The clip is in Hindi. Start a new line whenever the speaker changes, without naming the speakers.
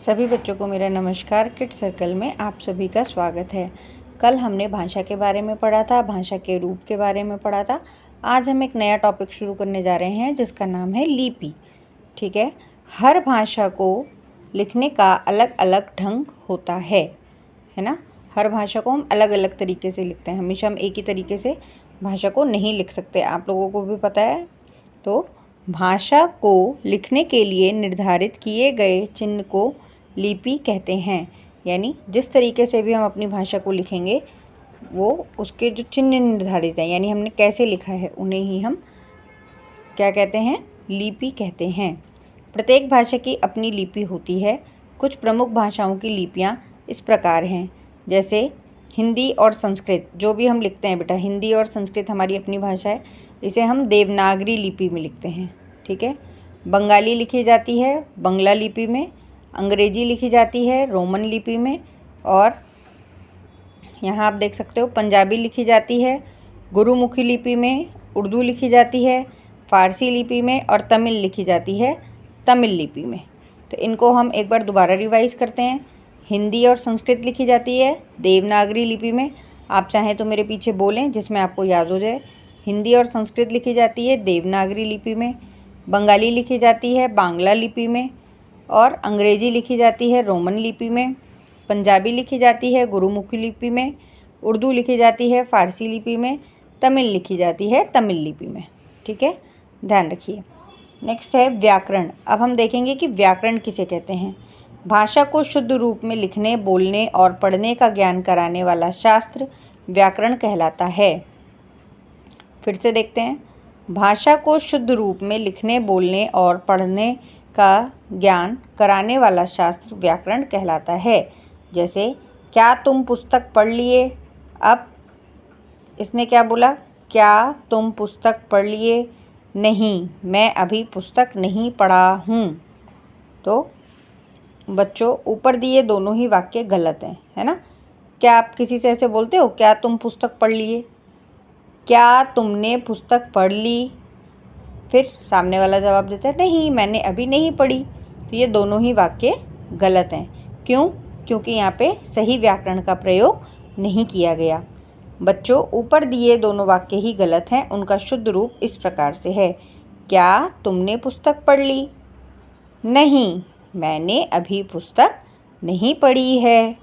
सभी बच्चों को मेरा नमस्कार। किड सर्कल में आप सभी का स्वागत है। कल हमने भाषा के बारे में पढ़ा था, भाषा के रूप के बारे में पढ़ा था। आज हम एक नया टॉपिक शुरू करने जा रहे हैं जिसका नाम है लिपि। ठीक है, हर भाषा को लिखने का अलग अलग ढंग होता है ना। हर भाषा को हम अलग अलग तरीके से लिखते हैं, हमेशा हम एक ही तरीके से भाषा को नहीं लिख सकते, आप लोगों को भी पता है। तो भाषा को लिखने के लिए निर्धारित किए गए चिन्ह को लिपि कहते हैं। यानी जिस तरीके से भी हम अपनी भाषा को लिखेंगे वो उसके जो चिन्ह निर्धारित हैं, यानी हमने कैसे लिखा है, उन्हें ही हम क्या कहते हैं, लिपि कहते हैं। प्रत्येक भाषा की अपनी लिपि होती है। कुछ प्रमुख भाषाओं की लिपियाँ इस प्रकार हैं, जैसे हिंदी और संस्कृत। जो भी हम लिखते हैं बेटा, हिंदी और संस्कृत हमारी अपनी भाषा है, इसे हम देवनागरी लिपि में लिखते हैं। ठीक है, बंगाली लिखी जाती है बंगला लिपि में, अंग्रेजी लिखी जाती है रोमन लिपि में, और यहाँ आप देख सकते हो पंजाबी लिखी जाती है गुरुमुखी लिपि में, उर्दू लिखी जाती है फारसी लिपि में, और तमिल लिखी जाती है तमिल लिपि में। तो इनको हम एक बार दोबारा रिवाइज करते हैं। हिंदी और संस्कृत लिखी जाती है देवनागरी लिपि में। आप चाहें तो मेरे पीछे बोलें जिसमें आपको याद हो जाए। हिंदी और संस्कृत लिखी जाती है देवनागरी लिपि में, बंगाली लिखी जाती है बांग्ला लिपि में, और अंग्रेजी लिखी जाती है रोमन लिपि में, पंजाबी लिखी जाती है गुरुमुखी लिपि में, उर्दू लिखी जाती है फारसी लिपि में, तमिल लिखी जाती है तमिल लिपि में। ठीक है, ध्यान रखिए। नेक्स्ट है व्याकरण। अब हम देखेंगे कि व्याकरण किसे कहते हैं। भाषा को शुद्ध रूप में लिखने, बोलने और पढ़ने का ज्ञान कराने वाला शास्त्र व्याकरण कहलाता है। फिर से देखते हैं। भाषा को शुद्ध रूप में लिखने, बोलने और पढ़ने का ज्ञान कराने वाला शास्त्र व्याकरण कहलाता है। जैसे क्या तुम पुस्तक पढ़ लिए। अब इसने क्या बोला, क्या तुम पुस्तक पढ़ लिए। नहीं, मैं अभी पुस्तक नहीं पढ़ा हूँ। तो बच्चों ऊपर दिए दोनों ही वाक्य गलत हैं, है ना। क्या आप किसी से ऐसे बोलते हो, क्या तुम पुस्तक पढ़ लिए, क्या तुमने पुस्तक पढ़ ली। फिर सामने वाला जवाब देता है नहीं, मैंने अभी नहीं पढ़ी। तो ये दोनों ही वाक्य गलत हैं। क्यों? क्योंकि यहाँ पे सही व्याकरण का प्रयोग नहीं किया गया। बच्चों ऊपर दिए दोनों वाक्य ही गलत हैं। उनका शुद्ध रूप इस प्रकार से है, क्या तुमने पुस्तक पढ़ ली। नहीं, मैंने अभी पुस्तक नहीं पढ़ी है।